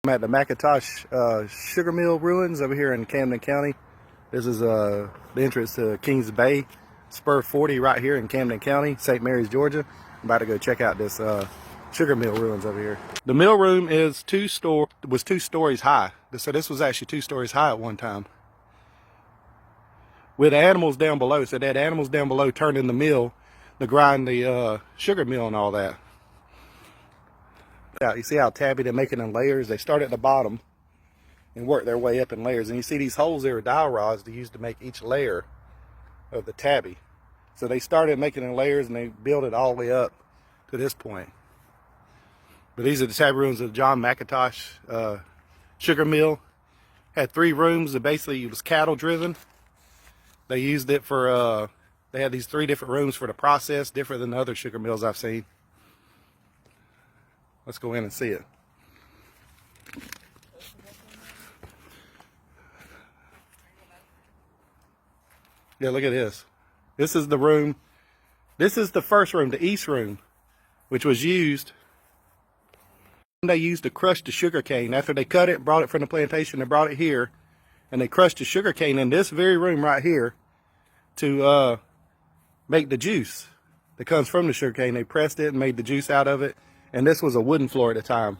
I'm at the McIntosh sugar mill ruins over here in Camden County. This is the entrance to Kings Bay, Spur 40 right here in Camden County, St. Mary's, Georgia. I'm about to go check out this sugar mill ruins over here. The mill room was 2 stories high. So this was actually 2 stories high at one time, with animals down below. So they had animals down below turning the mill to grind the sugar mill and all that. You see how tabby they're making in layers? They start at the bottom and work their way up in layers. And you see these holes there are dowel rods to use to make each layer of the tabby. So they started making in layers and they built it all the way up to this point. But these are the tabby rooms of John McIntosh sugar mill. Had 3 rooms that basically was cattle driven. They used it for, they had these 3 different rooms for the process, different than the other sugar mills I've seen. Let's go in and see it. Yeah, look at this. This is the room. This is the first room, the east room, which was used. They used to crush the sugar cane. After they cut it, brought it from the plantation, they brought it here, and they crushed the sugar cane in this very room right here to make the juice that comes from the sugar cane. They pressed it and made the juice out of it. And this was a wooden floor at the time,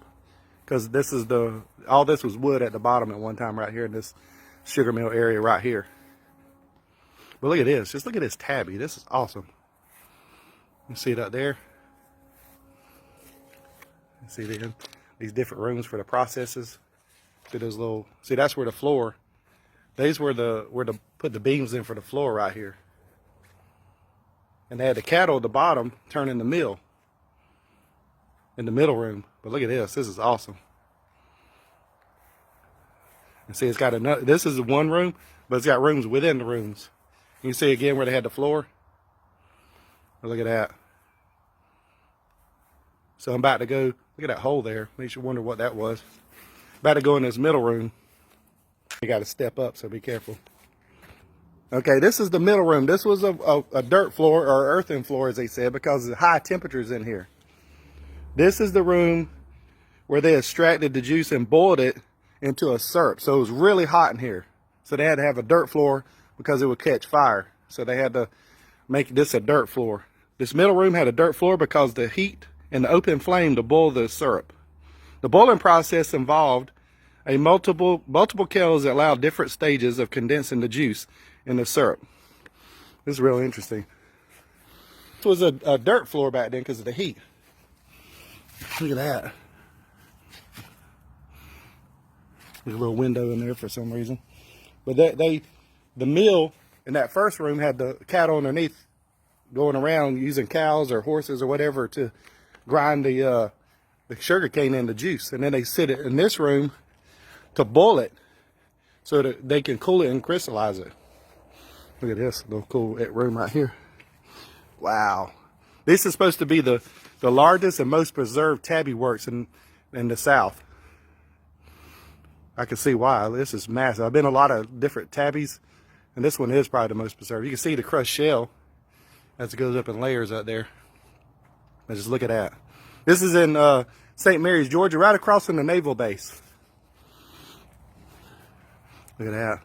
because this is all this was wood at the bottom at one time right here in this sugar mill area right here. But look at this. Just look at this tabby. This is awesome. You see it up there? You see these different rooms for the processes. See those little, see that's where the floor, these were where to put the beams in for the floor right here. And they had the cattle at the bottom turning the mill in the middle room. But look at this. This is awesome. And see, it's got another, this is one room, but it's got rooms within the rooms. You can see again where they had the floor. But look at that. So I'm about to go, look at that hole there. Makes you wonder what that was. About to go in this middle room. You got to step up, so be careful. Okay, this is the middle room. This was a dirt floor, or earthen floor, as they said, because of the high temperatures in here. This is the room where they extracted the juice and boiled it into a syrup. So it was really hot in here. So they had to have a dirt floor because it would catch fire. So they had to make this a dirt floor. This middle room had a dirt floor because the heat and the open flame to boil the syrup. The boiling process involved a multiple kettles that allowed different stages of condensing the juice in the syrup. This is really interesting. This was a dirt floor back then because of the heat. Look at that. There's a little window in there for some reason. But the mill in that first room had the cattle underneath going around using cows or horses or whatever to grind the sugar cane into juice. And then they sit it in this room to boil it so that they can cool it and crystallize it. Look at this little cool room right here. Wow. This is supposed to be the largest and most preserved tabby works in the South. I can see why. This is massive. I've been to a lot of different tabbies, and this one is probably the most preserved. You can see the crushed shell as it goes up in layers out there. But just look at that. This is in St. Mary's, Georgia, right across from the naval base. Look at that.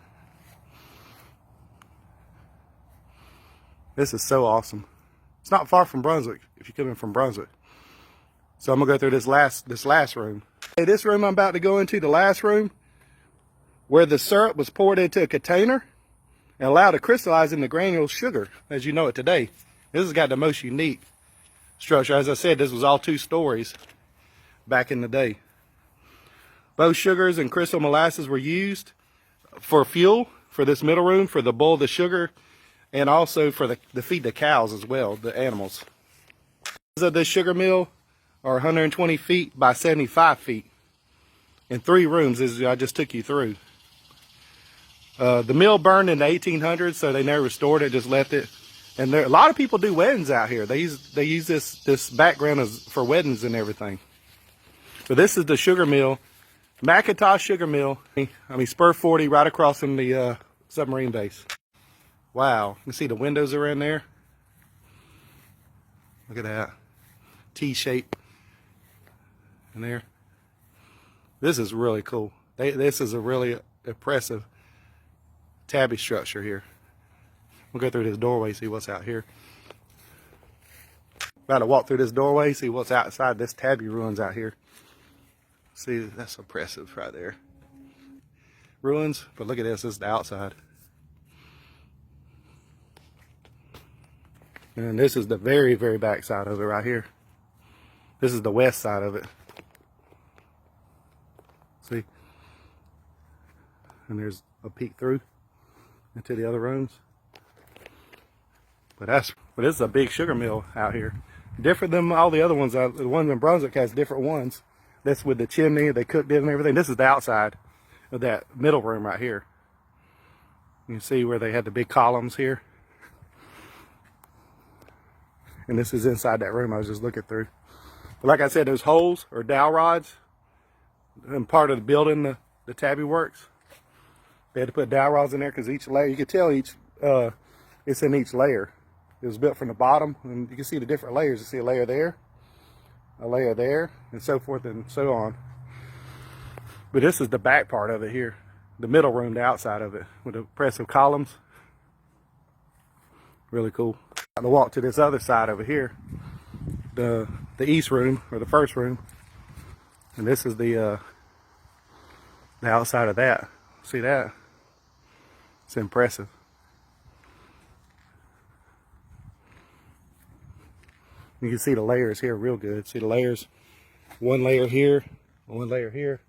This is so awesome. It's not far from Brunswick if you're coming from Brunswick. So I'm gonna go through this last room. Hey, this room I'm about to go into, the last room, where the syrup was poured into a container and allowed to crystallize into granule sugar as you know it today. This has got the most unique structure. As I said, this was all 2 stories back in the day. Both sugars and crystal molasses were used for fuel for this middle room, for the boil of the sugar, and also for the feed the cows as well, the animals. The sugar mill are 120 feet by 75 feet in 3 rooms, as I just took you through. The mill burned in the 1800s, so they never restored it, just left it. And a lot of people do weddings out here. They use this background for weddings and everything. So this is the sugar mill, McIntosh sugar mill. I mean Spur 40, right across from the submarine base. Wow, you can see the windows are in there. Look at that. T-shape in there. This is really cool. This is a really impressive tabby structure here. We'll go through this doorway, see what's out here. About to walk through this doorway, see what's outside this tabby ruins out here. See, that's impressive right there. Ruins, but look at this, this is the outside. And this is the very, very back side of it right here. This is the west side of it. See? And there's a peek through into the other rooms. But this is a big sugar mill out here. Different than all the other ones. The one in Brunswick has different ones. That's with the chimney, they cooked it and everything. This is the outside of that middle room right here. You can see where they had the big columns here. And this is inside that room I was just looking through. But like I said, those holes are dowel rods. And part of the building, the tabby works. They had to put dowel rods in there because each layer, you can tell each, it's in each layer. It was built from the bottom, and you can see the different layers. You see a layer there, and so forth and so on. But this is the back part of it here. The middle room, the outside of it, with the impressive columns. Really cool. I'm gonna walk to this other side over here, the east room, or the first room. And this is the outside of that. See that? It's impressive. You can see the layers here real good. See the layers? One layer here, one layer here,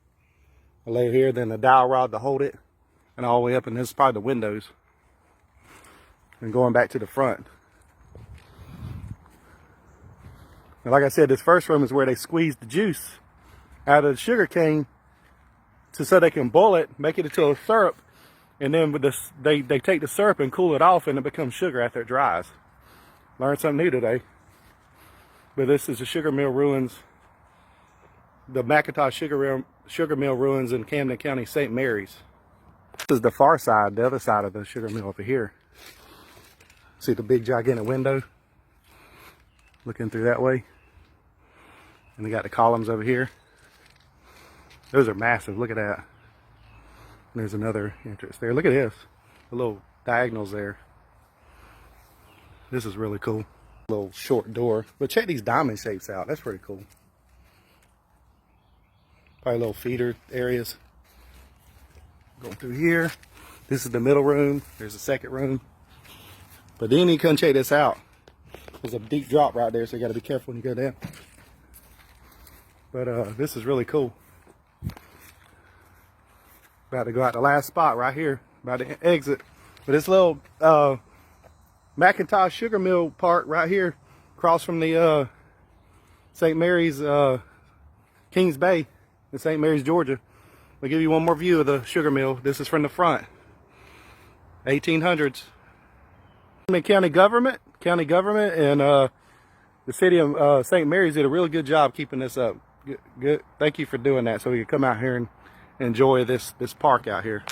a layer here, then the dowel rod to hold it, and all the way up, and this is probably the windows. And going back to the front. And like I said, this first room is where they squeeze the juice out of the sugar cane so they can boil it, make it into a syrup, and then with this, they take the syrup and cool it off, and it becomes sugar after it dries. Learned something new today. But this is the sugar mill ruins, the McIntosh sugar mill ruins in Camden County, St. Mary's. This is the far side, the other side of the sugar mill over here. See the big gigantic window? Looking through that way. And they got the columns over here. Those are massive, look at that. There's another entrance there. Look at this, the little diagonals there. This is really cool. Little short door, but check these diamond shapes out. That's pretty cool. Probably little feeder areas. Going through here. This is the middle room. There's a second room. But then you come check this out. There's a deep drop right there, so you got to be careful when you go down. But this is really cool. About to go out the last spot right here. About to exit. But this little McIntosh sugar mill part right here, across from the St. Mary's Kings Bay in St. Mary's, Georgia. I'll give you one more view of the sugar mill. This is from the front. 1800s. County government and the city of St. Mary's did a really good job keeping this up. Good. Thank you for doing that, so we can come out here and enjoy this park out here.